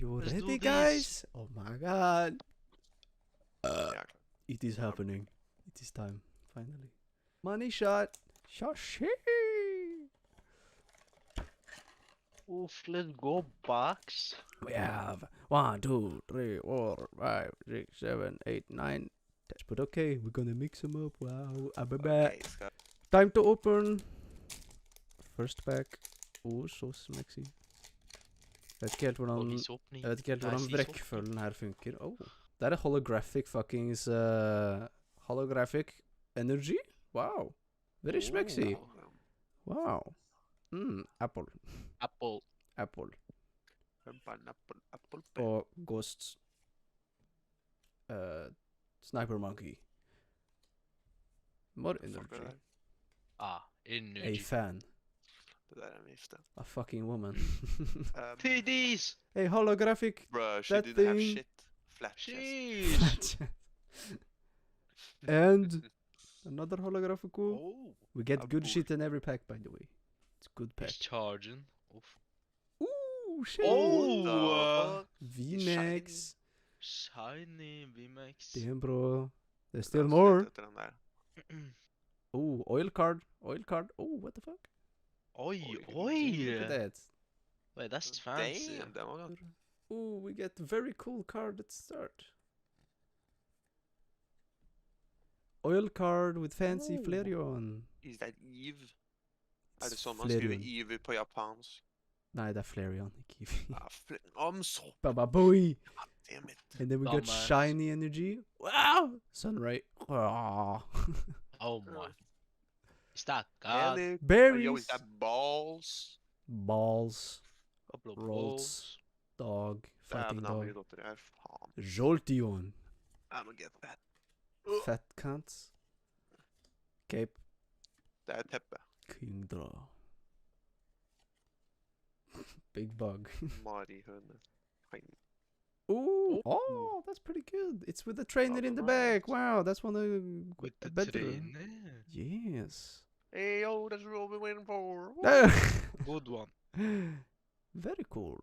You Let's ready, do guys? Oh my god. Yeah. It is happening. It is time, finally. Money shot. Shashi. Oof, let's go, box. We have 1, 2, 3, 4, 5, 6, 7, 8, 9. But okay, we're gonna mix them up. Wow. I'll be back. Okay, Time to open. First pack. Oh, så smexy. Vet ikke helt hvordan Visåpning. Jeg vet ikke helt hvordan Nice visåpning. rekkefølgen her funker. Oh. Det er holographic fuckings holographic energy? Wow. Very smexy. Wow. Apple. Apple. Apple. Apple. Og Ghosts. Sniper Monkey. More energy. Ah, A energy. fan. Det der er en vifte. A fucking woman. Titties! Hey, holographic. Bro, she That didn't have thing- shit. Flat chest. Sheesh! And another holographic. Oh. We get a good bull. shit in every pack, by the way. It's good pack. He's charging. Oof. Ooh, shit. Oh! Vmax. Shiny Vmax. Damn, bro. There's La still oss more. lete etter den der. Oh, oil card. Oil card. Oh, what the fuck? Oi, Damn, oi! look at that. Wait, that's fancy. Damn, den var ganske... Oh, we get very cool card at start. Oil card with fancy Oh. Flareon. Is that Eve? Er It's det sånn man skriver Flareon. Eve på japansk? Nei, det er Flareon, ikke Eevee. Ja, I'm so Baba boy! damn it. And then we got Dumbass. shiny energy. Wow! Sunray. Ah. Oh my. Is that God? Ellie, Berries. yo, is that balls? Balls. Couple of Rolls. rolls. Dog. Fighting Dæven, han blir dog. godt det her. Faen. Jolteon. I'm gonna get that. Fat cunt. Cape. Det er et teppe. Kingdra. Big bug. Marihøne. Ooh. Oh, that's pretty good. It's with the trainer in the back. Wow, that's one of With the better. trainer. Yes. Hey, yo, that's what we're waiting for. Good one. Very cool.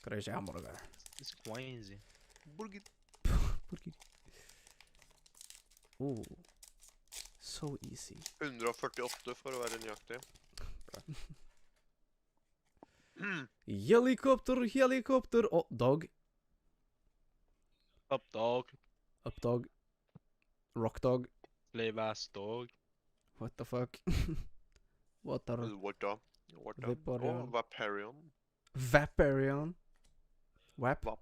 Crazy hamburger. It's crazy. Burger. Oh. So easy. 148 for å være nøyaktig. Helikopter. Oh, dog. Up dog. Up dog. Rock dog. Slave ass dog. What the fuck? What are What da? Vaporeon. Oh, Vaporeon. Vaporeon? Wap? Vapp.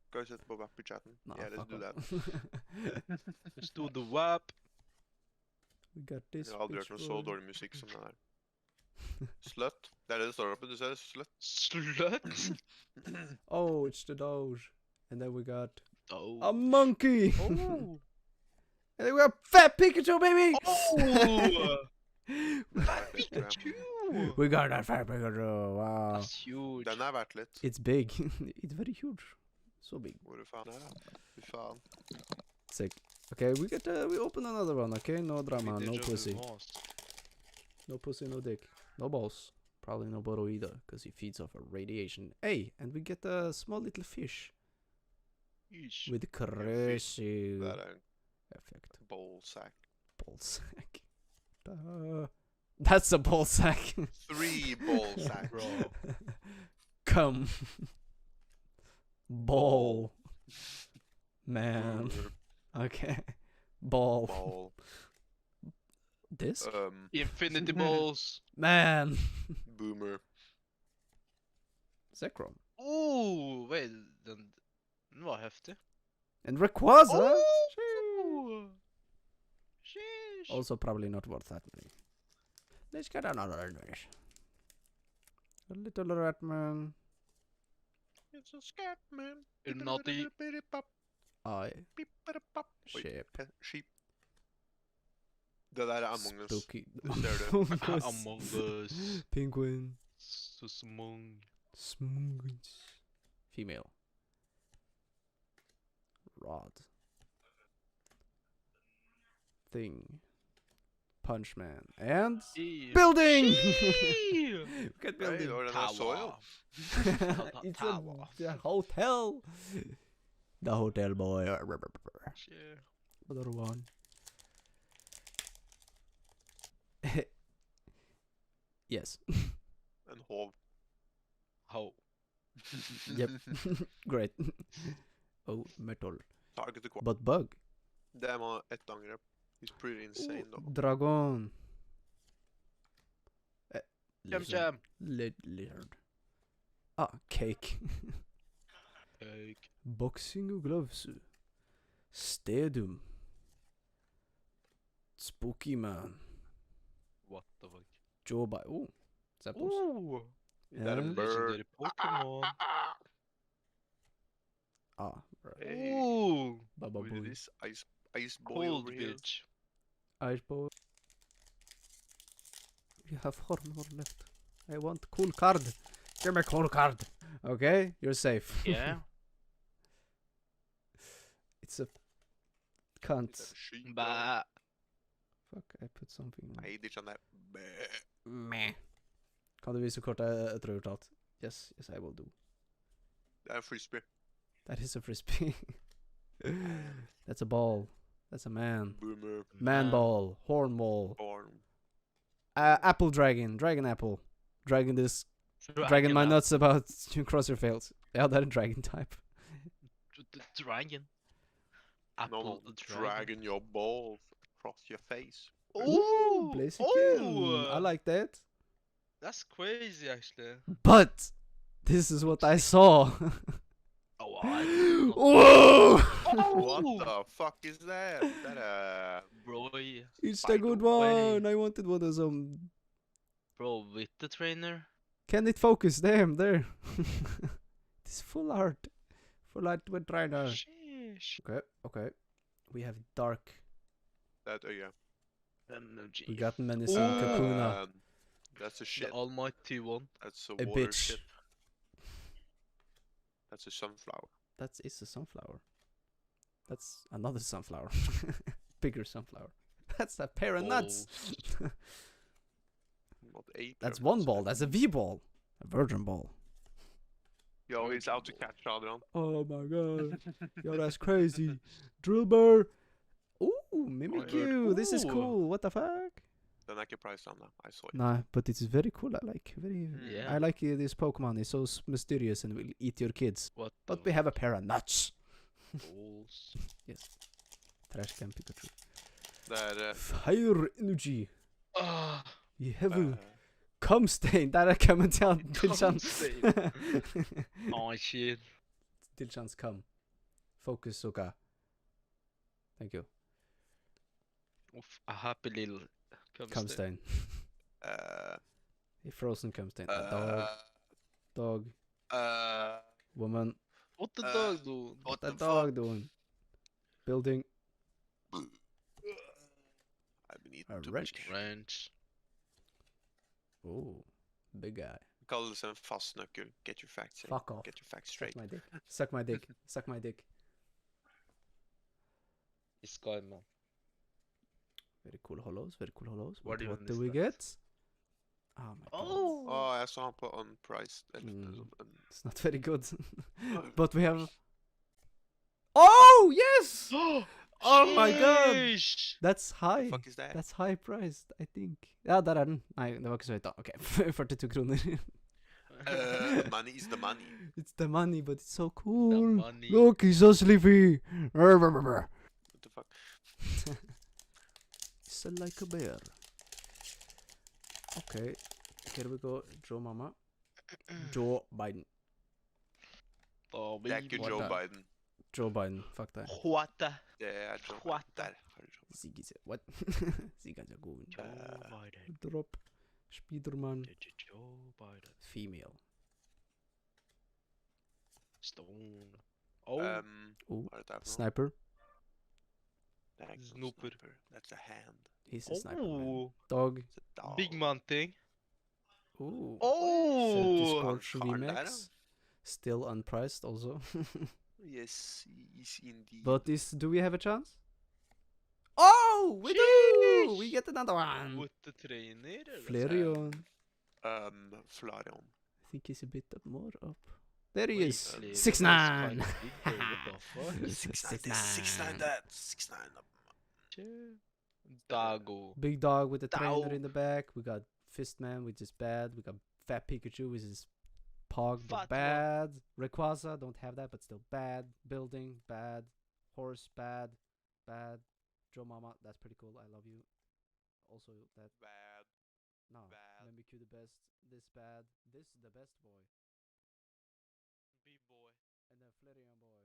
Skal vi sette på Vapp i chatten? Nah, Yeah, let's fuck do that. off. Let's do the WAP. We got this. Jeg har aldri hørt noe så dårlig musikk som den der. Slut. Det er det det står oppe. Du ser det? Slut. Slut. Oh, it's the Doge. And then we got Oh. a monkey. Oh. And then we got Fat Pikachu, baby. Oh. Fat Pikachu. We got that Fat Pikachu. Wow. That's huge. Den er verdt litt. It's big. It's very huge. So big. Hvor faen er det? Fy faen. Sick. Okay, we open another one. Okay, no drama, We no did pussy, just lost. no pussy, no dick, no balls. Probably no bottle either, because he feeds off a radiation. Hey, and we get a small little fish Yeesh. with crazy Det er en effect. ballsack. Ball sack. That's a ball sack. 3 ballsacks. Bro. Come. Ball. Man. Okay. Ball. Ball. Disc? Infinity balls. Man. Boomer. Zekrom. Oh, wait. Den var heftig. And Rayquaza. Oh. Sheesh. Also probably not worth that many. Let's get another English. A little Ratman. It's a scat man. Illuminati. I. Oi, Ship. Sheep. Det der er Among Us. Spooky. Du ser det. Among Us. Penguin. Susmung. Smooth. Female. Rod. Thing. punch man. And Ew. building! Ew. We got Hey, building. or den har soil. It's Tower. a hotel. The hotel boy. Shit. Another one. Yes. En hov. Ho. Yep. Great. Oh, metal. Target acquired. But bug. Det var ett angrep. He's pretty insane though. Dragon. Jam jam. Lizard. Ah, cake. Cake. Boxing gloves. Stadium. Spooky man. What the fuck? Joe by. Oh, Zappos. Ooh. That a Yeah. bird. Legendary Pokemon. Ah, right. Hey, Ooh. Baba look at boy. this ice boy Cold over here. bitch. Ice boy. You have 4 more left. I want cool card. Give me cool card. Okay, you're safe. Yeah. It's a Is cunt. that a sheep? Bah. Fuck, I put something on. Nei, det er ikke sånn der. Bæ. Meh. Kan du vise kortet etter overtalt? Yes, I will do. Det er en frisbee. That is a frisbee. That's a ball. That's a man. Boomer. Man ball. Horn ball. Barn. Apple dragon. Dragon apple. Dragon this. Dragon my nuts about you cross your fails. Ja, det er en dragon type. Dragon. No, Apple no. the dragon. Dragging your balls across your face. Ooh. Blaziken. I like that. That's crazy, actually. But this is what I saw. Oh, I Whoa! What the fuck is that? Is that a... Bro, It's the good one. I wanted one of some. bro, with the trainer. Can it focus? Damn, there. It's full art. Full art with trainer. Sheesh. Okay. We have dark. That öga. Energy. We got menacing Ooh. Kakuna. That's a The shit. almighty one. That's a A water bitch. ship. That's a sunflower. That is a sunflower. That's another sunflower. Bigger sunflower. That's a pair of nuts. Not a That's pyramid, one so- ball. That's a V ball. A virgin ball. Yo, he's out to catch Adrian. Oh my god. Yo, that's crazy. Drillbur. Ooh, Mimikyu. This is Ooh. cool. What the fuck? Den er ikke priced ennå. I saw it. Nah, but it's very cool. I like Yeah. I like this Pokemon. It's so mysterious and will eat your kids. What But we have a pair of nuts. balls. Trash can Pikachu. Det er... Fire energy. Ah, You have a eh, cum stain. Der er kummen til han. Til Cum chans. stain. oh shit. Til chans cum. Focus, Suka. Thank you. Oof, a happy little Cum stain. eh, A frozen cum stain. A dog. Dog. Woman. What the Uh, dog do? what The the dog fuck? doing? Building. I've been A eating too wrench. much. Wrench. Oh, big guy. Kalles en fast nøkkel. Get your facts straight. Fuck off. Get your facts Suck straight. my dick. Suck my dick. Suck my dick. It's guy, man. Very cool hollows. Very cool hollows. What But even what do is we that? get? Oh my god. Åh, jeg så han på unpriced. It's not very good. But we have. Oh yes! Oh my god! Sheesh. That's high. Fuck is that? That's high priced, I think. Ja, der er den. Nei, det var ikke så høyt da. Ok, 42 kroner. Money is the money. It's the money, but it's so The cool. money. Look, he's so sleepy. What the fuck? It's like a bear. Okay, here we go. Joe Mama. Joe Biden. Oh, Det er ikke What Joe the- Biden. Joe Biden. Fuck deg. What the? Det er Joe What Biden. the- Der har du Joe Biden. Siggy said, what? Siggy said, go. Joe Biden. Drop. Spiderman. Joe Biden. Female. Stone. Oh. Oh, Hva er dette for noe? sniper. Det er ikke noe Snooper. sniper. That's a hand. He's a sniper man. Oh. Dog. It's a dog. Big man thing. Oh. Oh. Sports Han karen der, Vmax. Still unpriced also. Yes, is indeed. But do we have a chance? Oh, we do! We Sheesh. get another one. What the trainer? Flareon. Flareon. I think he's a bit up more up. There he Wait, is. Flareon 6'9". is quite big though, what the fuck? 6'9", that. 6'9". Shit. Doggo. Big dog with the trainer Dog. in the back. We got Fistman, which is bad. We got Fat Pikachu, which is Pog, but Fat bad. Rayquaza, don't have that, but still bad. Building, bad. Horse, bad. Bad. Joe Mama, that's pretty cool. I love you. Also, that. Bad. No. Bad. Mimikyu the best. This bad. This the best boy. Big boy. And then Flareon boy.